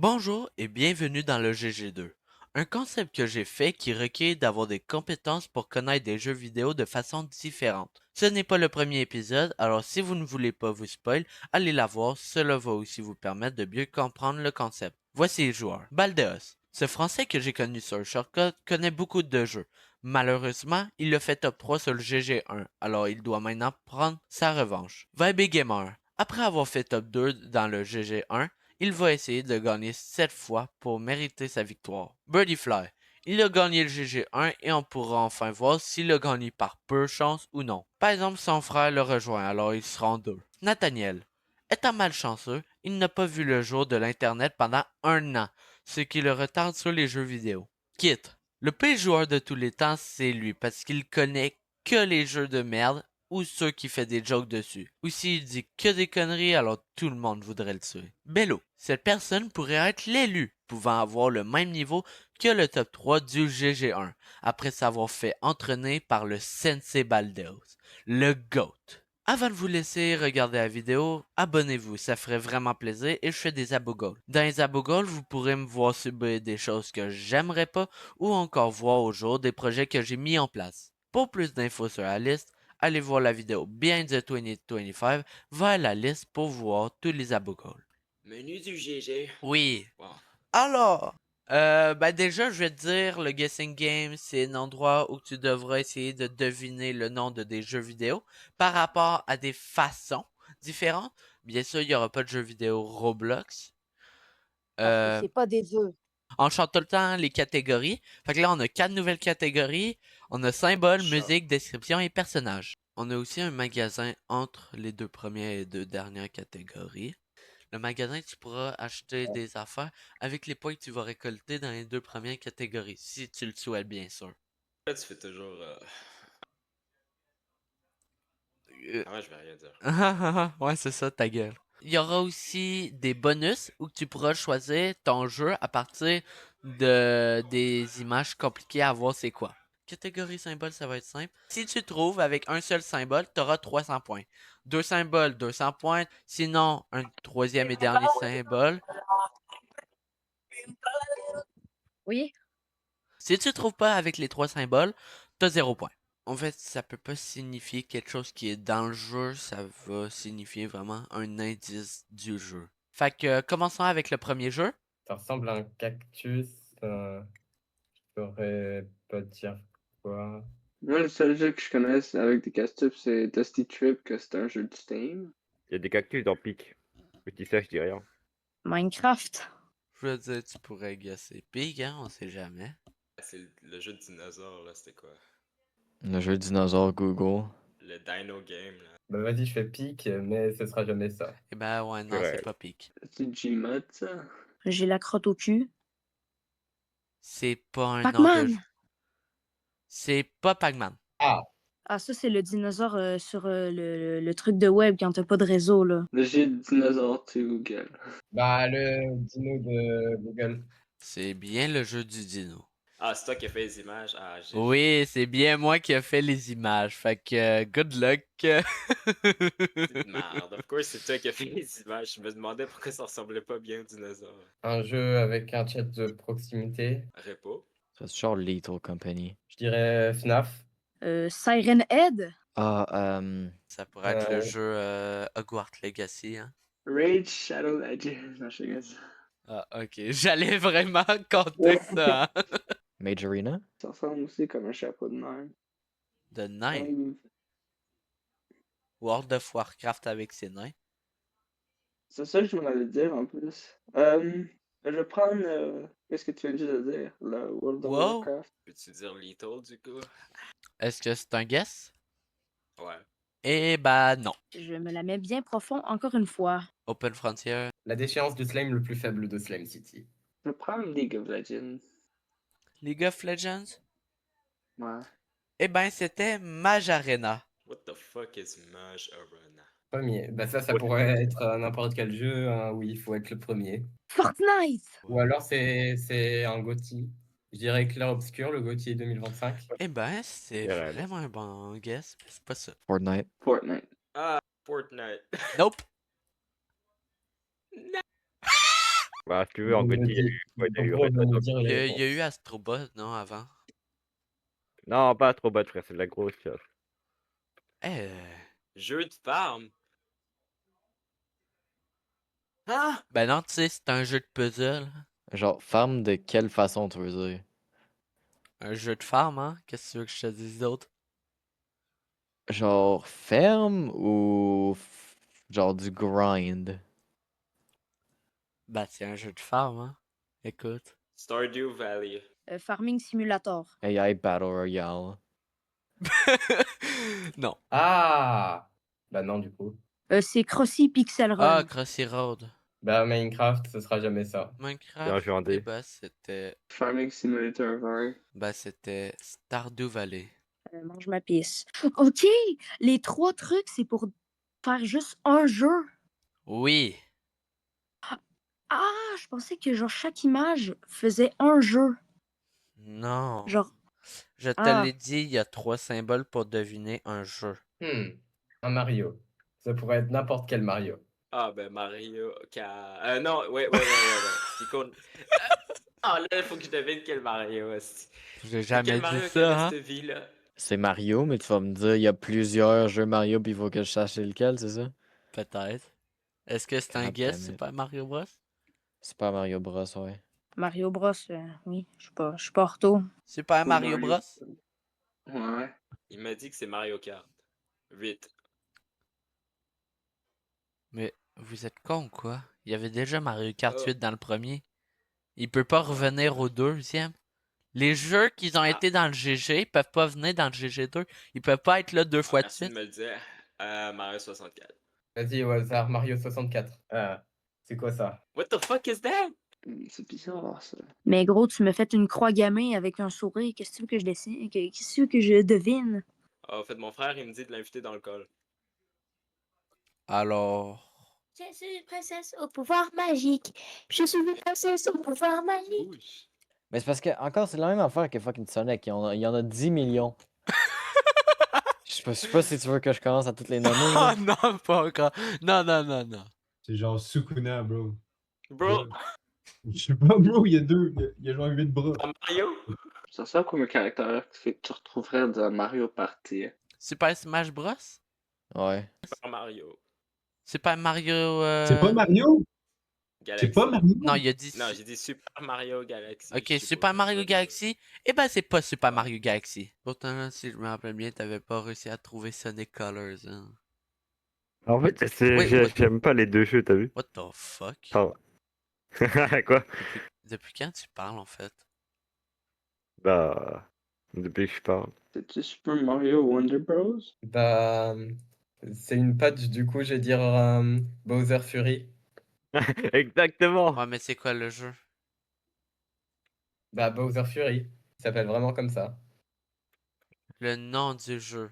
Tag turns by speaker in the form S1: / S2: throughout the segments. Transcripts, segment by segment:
S1: Bonjour et bienvenue dans le GG2, un concept que j'ai fait qui requiert d'avoir des compétences pour connaître des jeux vidéo de façon différente. Ce n'est pas le premier épisode, alors si vous ne voulez pas vous spoil, allez la voir, cela va aussi vous permettre de mieux comprendre le concept. Voici les joueurs. Baldeos. Ce Français que j'ai connu sur Shortcut connaît beaucoup de jeux. Malheureusement, il le fait top 3 sur le GG1, alors il doit maintenant prendre sa revanche. Vibe Gamer. Après avoir fait top 2 dans le GG1, il va essayer de gagner 7 fois pour mériter sa victoire. Birdie Fly. Il a gagné le GG1 et on pourra enfin voir s'il a gagné par peu chance ou non. Par exemple, son frère le rejoint, alors il sera en deux. Nathaniel. Étant malchanceux, il n'a pas vu le jour de l'internet pendant un an, ce qui le retarde sur les jeux vidéo. Kit. Le pire joueur de tous les temps, c'est lui, parce qu'il connaît que les jeux de merde ou ceux qui fait des jokes dessus. Ou s'il dit que des conneries, alors tout le monde voudrait le tuer. Bello. Cette personne pourrait être l'élu, pouvant avoir le même niveau que le top 3 du GG1, après s'avoir fait entraîner par le Sensei Baldeos, le GOAT. Avant de vous laisser regarder la vidéo, abonnez-vous, ça ferait vraiment plaisir et je fais des abogols. Dans les abogols, vous pourrez me voir subir des choses que j'aimerais pas ou encore voir au jour des projets que j'ai mis en place. Pour plus d'infos sur la liste, allez voir la vidéo Behind the 2025 vers la liste pour voir tous les abogols.
S2: Menu du GG.
S1: Oui.
S2: Wow.
S1: Alors, déjà, je vais te dire, le guessing game, c'est un endroit où tu devras essayer de deviner le nom de des jeux vidéo par rapport à des façons différentes. Bien sûr, il n'y aura pas de jeux vidéo Roblox.
S3: Parce que
S1: Euh,
S3: c'est pas des œufs.
S1: on chante tout le temps les catégories. Fait que là, on a 4 nouvelles catégories. On a symboles,
S2: Chante.
S1: musique, description et personnages. On a aussi un magasin entre les deux premières et deux dernières catégories. Le magasin, tu pourras acheter des affaires avec les points que tu vas récolter dans les deux premières catégories, si tu le souhaites, bien sûr.
S2: Là, tu fais toujours.
S1: Euh,
S2: Ah ouais, je vais rien dire.
S1: ouais, c'est ça, ta gueule. Il y aura aussi des bonus où tu pourras choisir ton jeu à partir de des images compliquées à voir c'est quoi. Catégorie symbole, ça va être simple. Si tu trouves avec un seul symbole, tu auras 300 points. Deux symboles, 200 points. Sinon, un troisième et dernier symbole.
S3: Oui?
S1: Si tu trouves pas avec les trois symboles, t'as 0 point. En fait, ça peut pas signifier quelque chose qui est dans le jeu, ça va signifier vraiment un indice du jeu. Fait que commençons avec le premier jeu.
S4: Ça ressemble à un cactus. Je saurais pas dire quoi.
S5: Moi, le seul jeu que je connaisse avec des cactus, c'est Dusty Trip, que c'est un jeu de Steam.
S6: Il y a des cactus dans Pic. Petit ça, je dis rien.
S3: Minecraft.
S1: Je veux dire, tu pourrais guesser Pig, hein, on sait jamais.
S2: C'est le jeu de dinosaure, là, c'était quoi?
S7: Le jeu dinosaure Google.
S2: Le Dino Game, là.
S4: Bah vas-y, je fais pique, mais ce sera jamais ça.
S1: Eh ben ouais, non,
S6: Ouais.
S1: c'est pas Pig.
S5: C'est Gmod, ça?
S3: J'ai la crotte au cul.
S1: C'est pas un nom de
S3: Pac-Man!
S1: jeu. C'est pas Pac-Man.
S4: Ah,
S3: Ah, ça, c'est le dinosaure sur le truc de web quand t'as pas de réseau, là.
S5: Le jeu de dinosaure de Google.
S4: bah le dino de Google.
S1: C'est bien le jeu du dino.
S2: Ah, c'est toi qui as fait les images. Ah, j'ai.
S1: Oui, c'est bien moi qui ai fait les images. Fait que good luck.
S2: Petite merde. Of course, c'est toi qui as fait les images. Je me demandais pourquoi ça ressemblait pas bien au dinosaure.
S4: Un jeu avec un chat de proximité.
S2: Repo.
S7: C'est genre Lethal Company.
S4: Je dirais FNAF.
S3: Siren Head?
S7: Ah,
S1: Ça pourrait être le
S4: Euh,
S1: jeu Hogwarts Legacy, hein.
S5: Rage Shadow Legends. Non, je sais pas.
S1: Ah, ok. J'allais vraiment compter ça, hein.
S7: Majorina?
S5: Ça ressemble aussi comme un chapeau de même.
S1: De nains.
S5: Hum,
S1: World of Warcraft avec ses nains.
S5: C'est ça que je m'en allais dire en plus. Je vais prendre. Qu'est-ce que tu viens juste de dire? Le World of
S1: Wow.
S5: Warcraft.
S2: Peux-tu dire Lethal, du coup?
S1: Est-ce que c'est un guess?
S2: Ouais.
S1: Eh ben non.
S3: Je me la mets bien profond encore une fois.
S1: Open Frontier.
S4: la déchéance du slime le plus faible de Slime City.
S5: Je vais prendre League of Legends.
S1: League of Legends?
S5: Ouais.
S1: Eh ben c'était Mage Arena.
S2: What the fuck is Mage Arena?
S4: Premier. Bah ça pourrait être n'importe quel jeu hein, où il faut être le premier.
S3: Fortnite!
S4: Ou alors c'est un GOTY. Je dirais Clair Obscur, le GOTY 2025.
S1: Eh ben c'est
S6: C'est réel.
S1: vraiment un bon guess, mais c'est pas ça.
S7: Fortnite.
S2: Ah, Fortnite.
S1: Nope.
S6: Bah, si tu veux, en
S4: Vous me
S6: Gotti, il y a
S4: dites-
S6: eu quoi? Il y a eu
S4: vous
S6: Red
S4: me
S6: Hot.
S4: dire
S1: Il y
S4: les
S1: a, il y a eu
S4: réponses.
S1: Astrobot, non, avant?
S6: Non, pas trop bad, frère, c'est de la grosse chose.
S1: Eh,
S2: Jeu de farm. Ah!
S1: ben non, tu sais, c'est un jeu de puzzle.
S7: Genre, farm de quelle façon tu veux dire?
S1: Un jeu de farm, hein? Qu'est-ce que tu veux que je te dise d'autre?
S7: Genre, ferme ou genre du grind?
S1: Ben, c'est un jeu de farm, hein? Écoute.
S2: Stardew Valley.
S3: Farming Simulator.
S7: AI Battle Royale.
S1: Non.
S4: Ah! Bah non, du coup.
S3: C'est Crossy Pixel
S1: Ah,
S3: Run.
S1: Crossy Road.
S4: Bah Minecraft, ce sera jamais ça.
S6: Bien
S1: Minecraft,
S6: joué en
S1: eh
S6: D.
S1: ben, c'était...
S5: Farming Simulator, ouais.
S1: Ben, c'était Stardew Valley.
S3: Mange ma pisse. OK! Les 3 trucs, c'est pour faire juste un jeu.
S1: Oui.
S3: Ah! Je pensais que genre chaque image faisait un jeu.
S1: Non.
S3: Genre,
S1: Je te
S3: Ah.
S1: l'ai dit, il y a 3 symboles pour deviner un jeu.
S4: Un Mario. Ça pourrait être n'importe quel Mario.
S2: Ah, ben Mario non, ouais. Ce qui compte. Ah, là, il faut que je devine quel Mario. Est-ce.
S1: J'ai
S2: C'est
S1: jamais
S2: quel Mario
S1: dit
S2: qui avait
S1: ça, hein?
S2: cette vie-là?
S7: C'est Mario, mais tu vas me dire, il y a plusieurs jeux Mario, puis il faut que je sache c'est lequel, c'est ça?
S1: Peut-être. Est-ce que c'est un
S7: God
S1: guess,
S7: damn
S1: c'est
S7: it.
S1: pas Mario Bros?
S7: Super Mario Bros, ouais.
S3: Mario Bros, oui, je suis pas ortho.
S1: Super
S5: Ou
S1: Mario Bros?
S5: Ouais.
S2: Il m'a dit que c'est Mario Kart. 8.
S1: Mais vous êtes con ou quoi? Il y avait déjà Mario Kart
S2: Oh.
S1: 8 dans le premier. Il peut pas revenir au deuxième. Les jeux qui ont été dans le GG peuvent pas venir dans le GG2. Ils peuvent pas être là 2 fois de
S2: Merci de
S1: suite.
S2: me le dire. Mario 64.
S4: Vas-y, au hasard, Mario 64. Ah, c'est quoi ça?
S2: What the fuck is that?
S5: C'est bizarre, ça.
S3: Mais gros, tu me fais une croix gammée avec un sourire. Qu'est-ce que tu veux que je dessine? Qu'est-ce que tu veux que je devine?
S2: Ah, en fait, mon frère, il me dit de l'inviter dans le call.
S1: Alors...
S3: Je suis une princesse au pouvoir magique. Je suis une princesse au pouvoir magique.
S2: Ouch.
S7: Mais c'est parce que, encore, c'est la même affaire que fucking Sonic. Il y en a 10 millions. Je sais pas si tu veux que je commence à toutes les nommer.
S1: Oh
S7: là.
S1: non, pas encore. Non.
S8: C'est genre Sukuna, bro.
S2: Bro,
S8: Je sais pas, bro, il y a deux. Il y a genre 8 bras.
S2: dans Mario?
S5: Ça sert comme un caractère que tu retrouverais dans Mario Party.
S1: Super Smash Bros?
S7: Ouais.
S2: Super Mario.
S1: Super Mario...
S8: C'est pas Mario?
S2: Galaxy.
S8: C'est pas Mario?
S1: Non, il a dit...
S2: Non, j'ai dit Super Mario Galaxy.
S1: Ok,
S2: je sais
S1: Super
S2: pas,
S1: Mario
S2: c'est pas
S1: Galaxy. Eh ben, c'est pas Super Mario Galaxy. Pourtant, si je me rappelle bien, t'avais pas réussi à trouver Sonic Colors, hein.
S6: En fait,
S1: Oui,
S6: j'aime pas les deux jeux, t'as vu?
S1: What the fuck?
S6: Pardon. Quoi?
S1: Depuis quand tu parles, en fait?
S6: Bah, depuis que je parle.
S5: C'est-tu Super Mario Wonder Bros?
S4: Bah, c'est une patch, du coup, je vais dire Bowser Fury.
S6: Exactement!
S1: Ouais, mais c'est quoi le jeu?
S4: Bah, Bowser Fury. Il s'appelle vraiment comme ça.
S1: Le nom du jeu.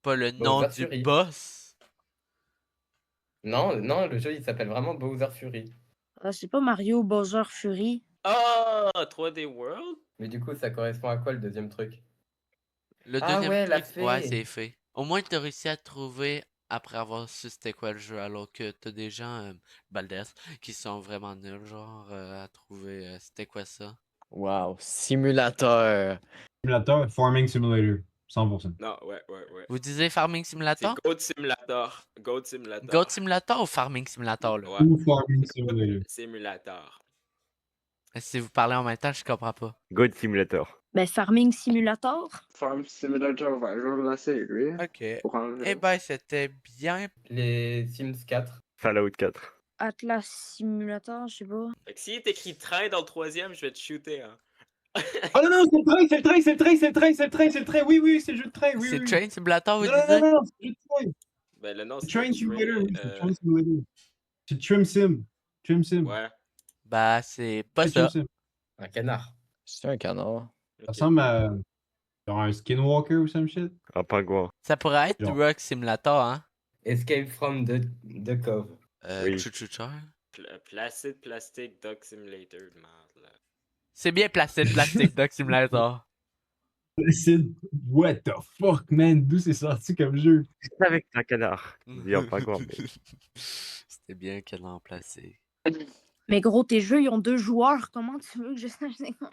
S1: Pas le nom
S4: Bowser
S1: du
S4: Fury.
S1: boss.
S4: Non, le jeu, il s'appelle vraiment Bowser Fury.
S3: Ah, c'est pas Mario Bowser Fury.
S2: Oh, 3D World?
S4: Mais du coup, ça correspond à quoi, le deuxième truc?
S1: Le
S4: Ah
S1: deuxième
S4: ouais, la
S1: truc, ouais,
S4: fée.
S1: c'est fait. Au moins, t'as réussi à trouver après avoir su c'était quoi le jeu, alors que t'as des gens, Baldès, qui sont vraiment nuls, genre, à trouver c'était quoi ça.
S7: Wow. Simulateur.
S8: Simulateur, Farming Simulator. 100%.
S2: Non, ouais.
S1: Vous disiez Farming
S2: C'est
S1: Simulator?
S2: Goat Simulator. Goat Simulator.
S1: Goat Simulator ou Farming Simulator, là?
S2: Ouais.
S8: Ou Farming Simulator.
S2: Simulator.
S1: Si vous parlez en même temps, je comprends pas.
S6: God Simulator.
S3: Ben, Farming Simulator.
S5: Farm Simulator, ouais, je vais le laisser, lui.
S1: Ok.
S5: Pour enlever.
S1: Eh ben, c'était bien.
S4: Les Sims 4.
S6: Fallout 4.
S3: Atlas Simulator, je sais pas.
S2: Fait que s'il est écrit train dans le troisième, je vais te shooter, hein.
S8: Oh non, c'est le train. Oui, c'est le jeu de train. Oui,
S1: C'est
S8: oui.
S1: Train Simulator, vous
S8: Non,
S1: disiez?
S8: non, c'est le jeu de train.
S2: Ben, le nom, c'est
S8: Train Simulator, oui, c'est
S2: euh,
S8: Train Simulator. C'est Trim Sim. Trim Sim.
S2: Ouais.
S1: Bah, c'est pas
S8: C'est Trim
S1: ça.
S8: Sim.
S4: Un canard.
S7: C'est un canard.
S8: Ça
S2: Ok.
S8: ressemble à genre un Skinwalker ou some shit.
S6: Un pingouin.
S1: Ça pourrait être
S8: Genre.
S1: Rock Simulator, hein?
S4: Escape from the Cove.
S6: Oui.
S1: Chouchouchar.
S2: Placid Plastic Dog Simulator, de merde, là.
S1: C'est bien placé le Plastic Dog Simulator.
S8: C'est what the fuck, man, d'où c'est sorti comme jeu?
S6: Avec un canard. Il dit un pingouin, mais...
S1: C'était bien qu'elle en placé.
S3: Mais gros, tes jeux, ils ont 2 joueurs. Comment tu veux que je sache c'est quoi?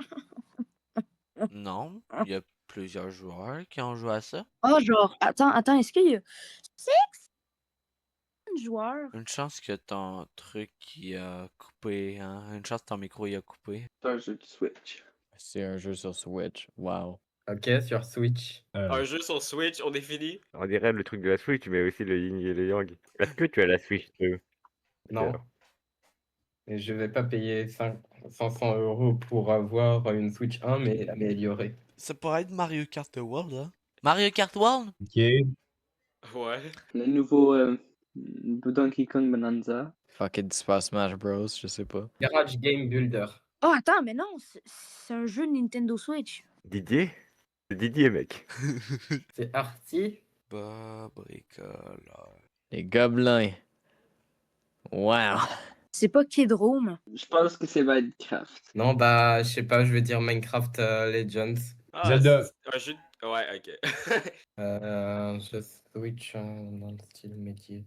S1: Non, il y a plusieurs joueurs qui ont joué à ça.
S3: Ah, genre, attends, est-ce qu'il y a 6 joueurs?
S1: Une chance que ton truc il a coupé, hein. Une chance que ton micro il a coupé.
S5: C'est un jeu de Switch.
S7: C'est un jeu sur Switch. Wow.
S4: Ok, sur Switch.
S2: Un jeu sur Switch, on est fini.
S6: On dirait le truc de la Switch, mais aussi le yin et le yang. Est-ce que tu as la Switch 2?
S4: Non. Et je vais pas payer 500 € pour avoir une Switch 1, mais améliorée.
S1: Ça pourrait être Mario Kart World, hein? Mario Kart World?
S8: Ok.
S2: Ouais.
S5: Le nouveau Donkey Kong Bonanza.
S7: Fucking Super Smash Bros, je sais pas.
S4: Garage Game Builder.
S3: Oh, attends, mais non, c'est un jeu Nintendo Switch.
S6: Didier? C'est Didier, mec.
S4: C'est arty.
S1: Bah, bricoleur.
S7: Les gobelins. Wow.
S3: C'est pas Kid Room.
S5: Je pense que c'est Minecraft.
S4: Non, bah, je sais pas, je vais dire Minecraft Legends.
S2: Ah,
S8: Zelda.
S2: c'est un jeu. Ouais, ok.
S4: Un jeu Switch dans le style médiéval.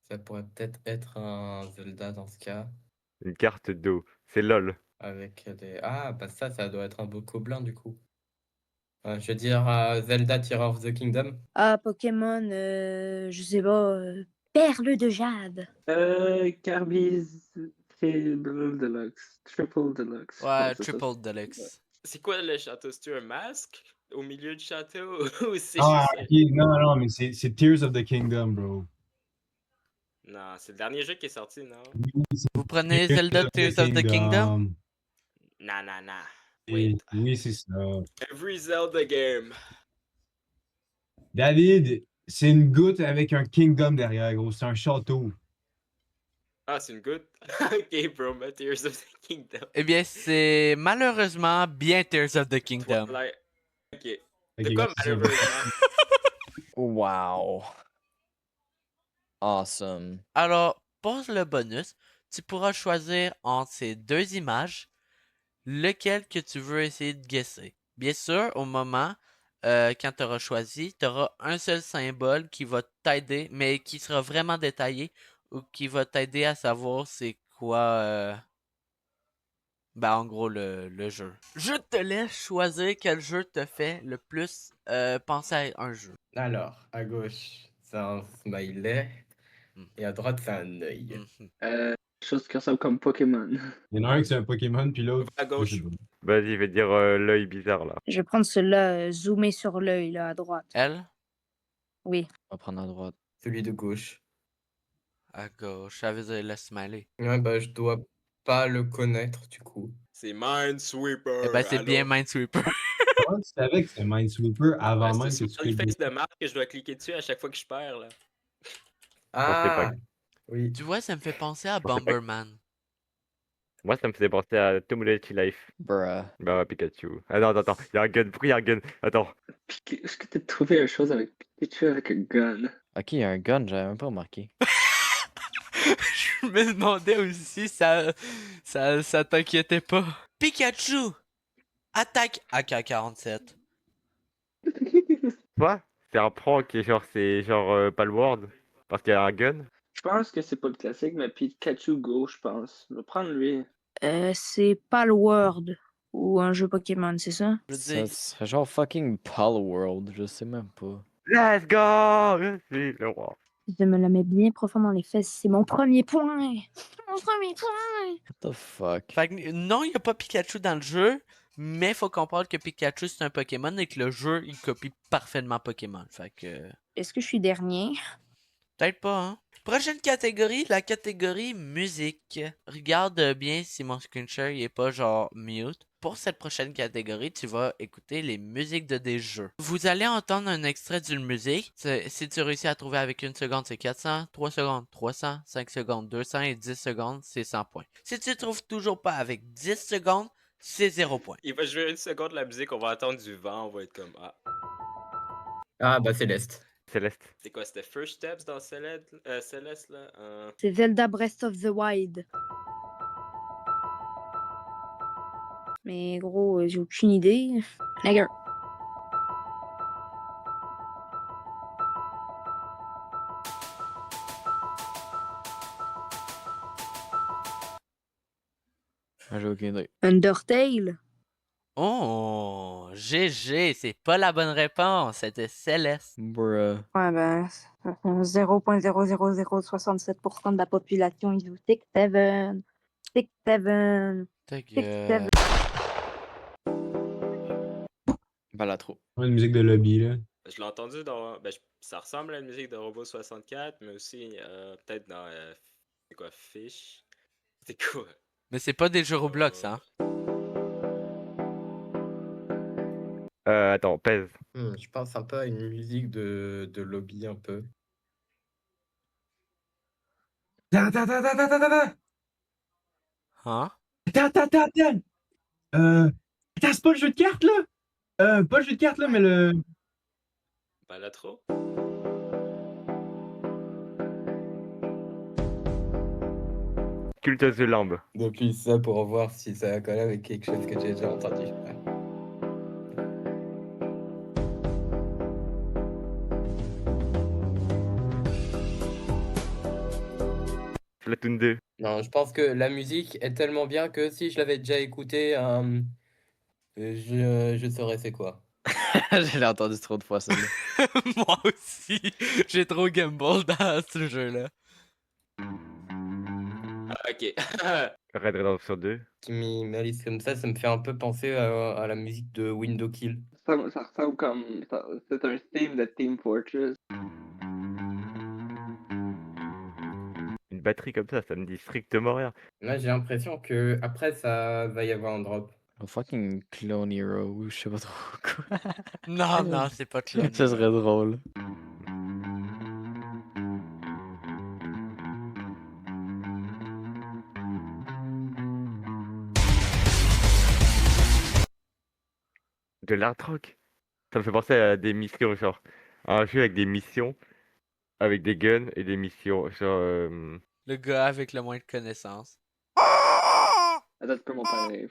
S4: Ça pourrait peut-être être un Zelda dans ce cas.
S6: Une carte d'eau. C'est LOL.
S4: Avec des. Ah, bah ça doit être un beau gobelin du coup. Je veux dire Zelda Tears of the Kingdom.
S3: Ah, Pokémon, je sais pas, Perle de Jade.
S5: Kirby's Triple Deluxe. Triple Deluxe.
S1: Ouais,
S5: c'est ça.
S1: Triple Deluxe.
S2: C'est quoi le château? C'est-tu un masque au milieu du château? Ou c'est
S8: Ah,
S2: juste.
S8: ok, non, mais c'est Tears of the Kingdom, bro.
S2: Non, c'est le dernier jeu qui est sorti, non?
S1: Vous prenez Zelda Tears of the Kingdom?
S2: Non, non, non.
S8: Et-
S2: Wait.
S8: Oui, c'est ça.
S2: Every Zelda game.
S8: David, c'est une goutte avec un Kingdom derrière, gros. C'est un château.
S2: Ah, c'est une goutte? Ok, bro, mais Tears of the Kingdom.
S1: Eh bien, c'est malheureusement bien Tears of the Kingdom.
S2: Twilight. Ok.
S8: Ok,
S2: De quoi,
S8: c'est ça.
S2: malheureusement?
S7: Wow. Awesome.
S1: Alors, pour le bonus, tu pourras choisir entre ces deux images lequel que tu veux essayer de guesser. Bien sûr, au moment, quand tu auras choisi, tu auras un seul symbole qui va t'aider, mais qui sera vraiment détaillé ou qui va t'aider à savoir c'est quoi, en gros, le jeu. Je te laisse choisir quel jeu te fait le plus penser à un jeu.
S4: Alors, à gauche, c'est un smiley. Et à droite, c'est un œil.
S5: Chose qui ressemble comme Pokémon.
S8: Il y en a un qui c'est un Pokémon, puis l'autre.
S2: À gauche.
S8: je sais pas.
S6: Vas-y, je vais dire l'œil bizarre là.
S3: Je vais prendre celui-là, zoomer sur l'œil, là, à droite.
S1: Elle,
S3: Oui.
S7: On va prendre à droite.
S4: Celui de gauche.
S1: à gauche, ça veut dire le smiley.
S4: Ouais, bah, je dois pas le connaître du coup.
S2: C'est Minesweeper.
S1: Eh ben, c'est bien Minesweeper.
S8: Comment tu savais que c'était Minesweeper avant même que
S2: C'est
S8: tu
S2: sur le
S8: cliques
S2: face de marque que je dois cliquer dessus à chaque fois que je perds, là.
S4: Ah, oui.
S1: Tu vois, ça me fait penser à
S6: Je pensais pas que-
S1: Bomberman.
S6: Moi, ça me faisait penser à Tomodachi Life.
S7: Bruh.
S6: Bah, Pikachu. Ah non, attends, il y a un gun. Pourquoi il y a un gun? Attends.
S5: Est-ce que t'as trouvé une chose avec Pikachu avec un gun?
S7: Ok, il y a un gun, j'avais même pas remarqué.
S1: Je me demandais aussi, ça t'inquiétait pas. Pikachu! Attaque AK-47.
S6: Quoi? C'est un prank et genre, c'est genre Palworld. Parce qu'il y a un gun.
S5: Je pense que c'est pas le classique, mais Pikachu Go, je pense. Je vais prendre lui.
S3: C'est Palworld ou un jeu Pokémon, c'est ça?
S1: Je veux
S7: Ça
S1: dire,
S7: serait genre fucking Palworld, je sais même pas.
S6: Let's go! Je suis le roi.
S3: Je me la mets bien profond dans les fesses. C'est mon premier point! Mon premier point!
S7: What the fuck?
S1: fait que non, il n'y a pas Pikachu dans le jeu, mais faut comprendre que Pikachu c'est un Pokémon et que le jeu il copie parfaitement Pokémon. Fait que.
S3: Est-ce que je suis dernier?
S1: Peut-être pas, hein. Prochaine catégorie, la catégorie musique. Regarde bien si mon screen share il est pas genre mute. Pour cette prochaine catégorie, tu vas écouter les musiques de des jeux. Vous allez entendre un extrait d'une musique. Si tu réussis à trouver avec 1 seconde, c'est 400, 3 secondes, 300, 5 secondes, 200 et 10 secondes, c'est 100 points. Si tu trouves toujours pas avec 10 secondes, c'est 0 points.
S2: Il va jouer une seconde la musique, on va attendre du vent, on va être comme ah.
S4: Ah, bah, Céleste.
S6: Céleste.
S2: C'est quoi, c'était First Steps dans Céleste là?
S3: C'est Zelda Breath of the Wild. Mais gros, j'ai aucune idée. Nagger.
S7: Ah, j'ai aucune idée.
S3: Undertale.
S1: Oh, GG, c'est pas la bonne réponse. C'était Céleste.
S7: Bruh.
S3: Ouais, ben, 0,00067% de la population, ils jouent Six Seven. Six Seven.
S1: Ta
S3: Six
S1: gueule.
S3: Seven.
S7: Balatro.
S8: Une musique de lobby, là.
S2: Je l'ai entendu dans. Ça ressemble à une musique de Robot 64, mais aussi peut-être dans. C'est quoi, Fish? C'est quoi?
S1: Mais c'est pas des jeux Roblox, hein?
S6: Attends, pèse.
S4: Je pense un peu à une musique de lobby un peu.
S8: Attends, attends, attends, attends, attends,
S1: Hein?
S8: attends. Attends, c'est pas le jeu de cartes, là? Pas le jeu de cartes, là, mais le.
S2: Balatro?
S6: Cult of the Lamb.
S4: Depuis ça pour voir si ça colle avec quelque chose que j'ai déjà entendu.
S6: Splatoon 2.
S4: Non, je pense que la musique est tellement bien que si je l'avais déjà écoutée, je saurais c'est quoi.
S7: Je l'ai entendu trop de fois, ça.
S1: Moi aussi. J'ai trop gamble dans ce jeu-là.
S2: Ah, ok.
S6: Red Redemption 2.
S4: Qui me liste comme ça me fait un peu penser à la musique de Window Kill.
S5: Ça ressemble comme. C'est un theme de Team Fortress.
S6: Une batterie comme ça me dit strictement rien.
S4: Là, j'ai l'impression que après ça va y avoir un drop.
S7: Un fucking Clone Hero ou je sais pas trop quoi.
S1: Non, non, c'est pas Clone.
S7: Ça serait drôle.
S6: De l'hard rock. Ça me fait penser à des missions, genre. Un jeu avec des missions, avec des guns et des missions, genre.
S1: Le gars avec le moins de connaissances.
S5: Attends, tu peux mon pareil.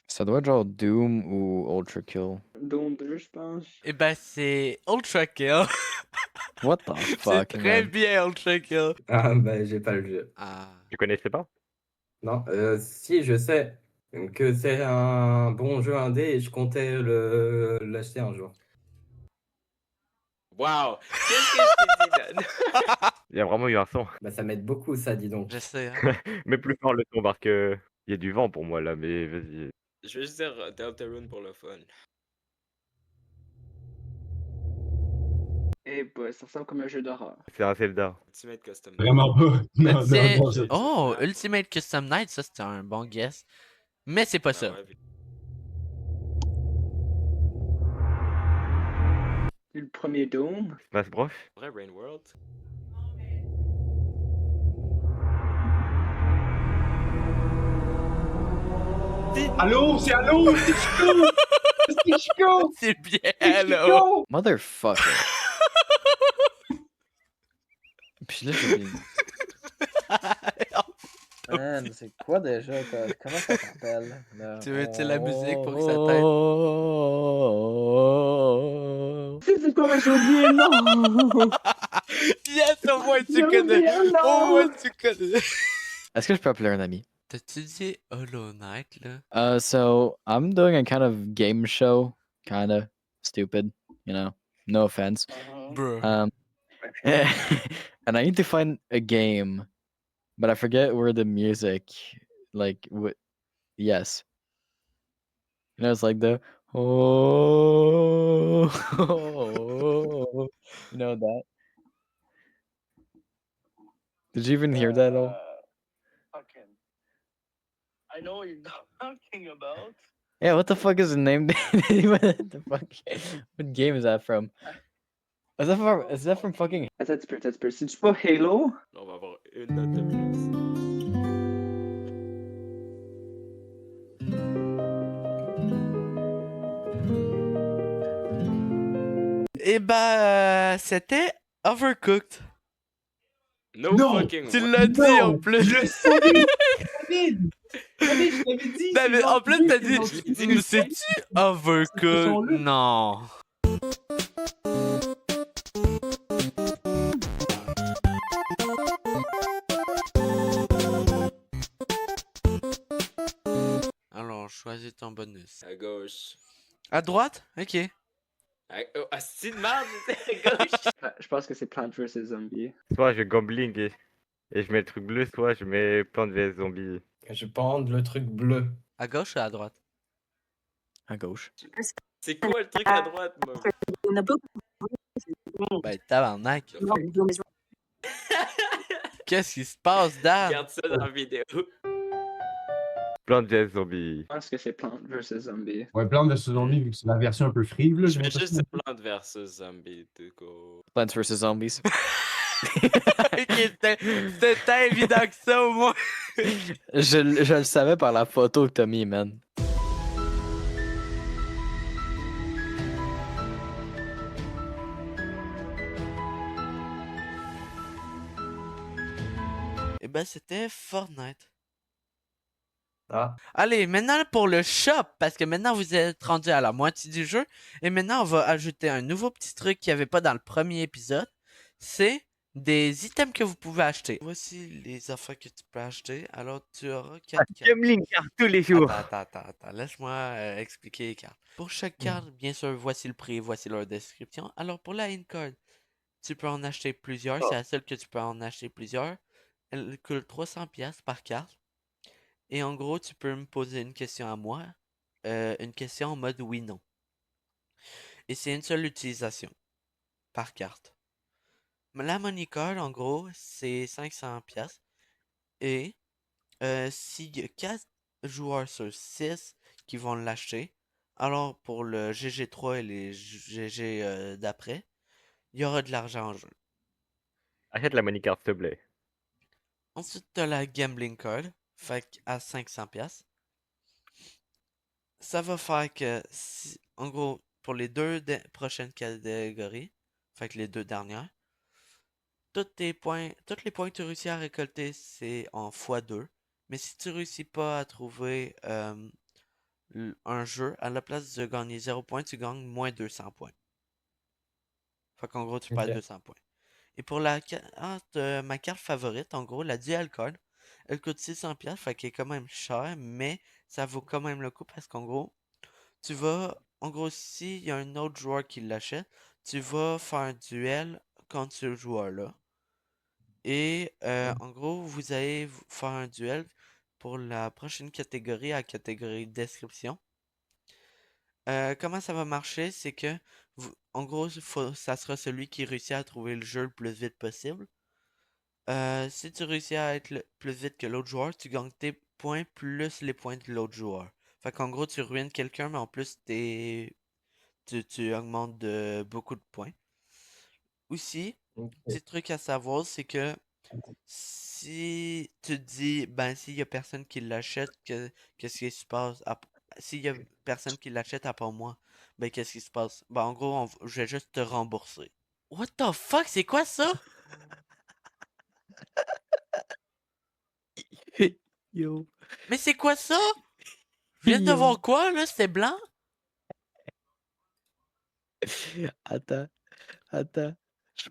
S7: Ça doit être genre Doom ou Ultra Kill.
S5: Doom 2, je pense.
S1: Eh ben, c'est Ultra Kill.
S7: What the
S1: C'est
S7: fuck,
S1: très
S7: man?
S1: bien Ultra Kill.
S4: Ah, bah, j'ai pas le jeu.
S1: Ah.
S6: Tu connaissais pas?
S4: Non, si, je sais que c'est un bon jeu indé et je comptais l'acheter un jour.
S2: Wow! Qu'est-ce que je t'ai dit, Dan?
S6: Il y a vraiment eu un son.
S4: Bah, ça m'aide beaucoup, ça, dis donc.
S1: Je sais, hein.
S6: Mais plus fort le son, parce que. Il y a du vent pour moi là, mais vas-y.
S2: Je vais juste dire Deltarune pour le fun.
S5: Eh bah, ça ressemble comme un jeu d'horreur.
S6: C'est un Zelda.
S2: Ultimate Custom.
S8: Vraiment pas. Non,
S1: C'est-
S8: non, non.
S1: Oh, Ultimate Custom Night, ça c'était un bon guess. Mais c'est pas
S2: Ah
S1: ça.
S2: ouais,
S5: C'est le premier Doom.
S6: Smash Bros.
S2: vrai, Rain World.
S8: Allô, c'est allô, c'est Chico! C'est Chico!
S1: C'est bien,
S8: C'est
S1: là.
S8: Chico!
S7: Motherfucker. Puis là, j'ai mis... Man, c'est quoi déjà? Comment ça s'appelle?
S1: Tu veux-tu la musique pour que ça t'aide?
S5: C'est quoi, mais j'ai oublié, non!
S1: Yes, au moins tu
S5: J'ai
S1: connais.
S5: oublié, non!
S1: Au moins tu connais.
S7: Est-ce que je peux appeler un ami?
S1: T'as-tu dit Hollow Knight, là?
S7: So I'm doing a kind of game show, kind of stupid, you know. No offense.
S1: Bro.
S7: And I need to find a game, but I forget where the music, like, yes. You know, it's like the oh, you know that. Did you even hear that at all?
S9: Fucking. I know what you're talking about.
S7: Yeah, what the fuck is the name? What the fuck? What game is that from? Is that from fucking?
S5: Attends un petit peu. C'est-tu pas Halo?
S2: Là, on va avoir une note de plus.
S1: Eh ben, c'était Overcooked.
S2: No
S8: Non!
S2: fucking
S1: Tu
S2: way.
S1: l'as dit
S8: Non!
S1: en plus.
S8: Je savais! David! David, je t'avais dit!
S1: Non, mais
S8: c'est
S1: en plus, t'as dit,
S8: dans le-
S1: c'est-tu Overcooked?
S8: son-là.
S1: Non. Choisis ton bonus.
S2: À gauche.
S1: À droite? Ok.
S2: C'est de merde, c'est à gauche.
S5: Je pense que c'est Plant vs Zombie.
S6: Soit je gambling et je mets le truc bleu, soit je mets Plants vs Zombies.
S4: Je prends le truc bleu.
S1: À gauche ou à droite?
S7: À gauche.
S2: C'est quoi le truc à droite, moi?
S3: Il y en a pas
S1: Ben, tabarnak.
S3: beaucoup.
S1: Qu'est-ce qui se passe, Dan?
S2: Regarde ça dans la vidéo.
S6: Plants vs Zombies.
S5: Je pense que c'est Plant vs Zombie.
S8: Ouais, Plants vs Zombies, vu que c'est la version un peu frive, là.
S2: Je
S8: j'ai
S2: mets
S8: l'impression.
S2: juste Plants vs Zombies, tout go.
S7: Plants vs Zombies.
S1: Ok, c'était évident que ça, au moins.
S7: je le savais par la photo que t'as mis, man.
S1: Eh ben, c'était Fortnite.
S4: Ah,
S1: Allez, maintenant pour le shop, parce que maintenant vous êtes rendu à la moitié du jeu, et maintenant on va ajouter un nouveau petit truc qu'il n'y avait pas dans le premier épisode, c'est des items que vous pouvez acheter. Voici les affaires que tu peux acheter, alors tu auras 4 cartes.
S6: Gambling card tous les jours.
S1: Attends, laisse-moi expliquer les cartes. Pour chaque carte, bien sûr, voici le prix, voici leur description. Alors pour la in-card, tu peux en acheter plusieurs, c'est la seule que tu peux en acheter plusieurs. Elle coûte 300$ par carte. Et en gros, tu peux me poser une question à moi, une question en mode oui-non. Et c'est une seule utilisation par carte. La money card, en gros, c'est 500$. Et s'il y a 4 joueurs sur 6 qui vont l'acheter, alors pour le GG3 et les GG d'après, il y aura de l'argent en jeu.
S6: Achète la money card, s'il te plaît.
S1: Ensuite, tu as la gambling card, fait à 500$. Ça va faire que, en gros, pour les deux prochaines catégories, fait que les deux dernières, tous les points que tu réussis à récolter, c'est en x2. Mais si tu réussis pas à trouver un jeu, à la place de gagner 0 points, tu gagnes moins 200 points. Fait qu'en gros, tu perds
S4: Ok.
S1: 200 points. Et pour ma carte favorite, en gros, la Dual Card, elle coûte 600$, fait qu'elle est quand même chère, mais ça vaut quand même le coup parce qu'en gros, en gros, s'il y a un autre joueur qui l'achète, tu vas faire un duel contre ce joueur-là. Et en gros, vous allez faire un duel pour la prochaine catégorie, à la catégorie description. Comment ça va marcher, c'est que, en gros, ça sera celui qui réussit à trouver le jeu le plus vite possible. Si tu réussis à être plus vite que l'autre joueur, tu gagnes tes points plus les points de l'autre joueur. Fait qu'en gros, tu ruines quelqu'un, mais en plus, tu augmentes de beaucoup de points. Aussi,
S4: ok.
S1: petit truc à savoir, c'est que si tu dis, ben, s'il y a personne qui l'achète, qu'est-ce qui se passe? S'il y a personne qui l'achète à part moi, ben, qu'est-ce qui se passe? Ben, en gros, je vais juste te rembourser. What the fuck? C'est quoi ça?
S7: Yo.
S1: Mais c'est quoi ça? Je viens de
S7: Yo.
S1: voir quoi, là? C'était blanc?
S7: Attends. Je suis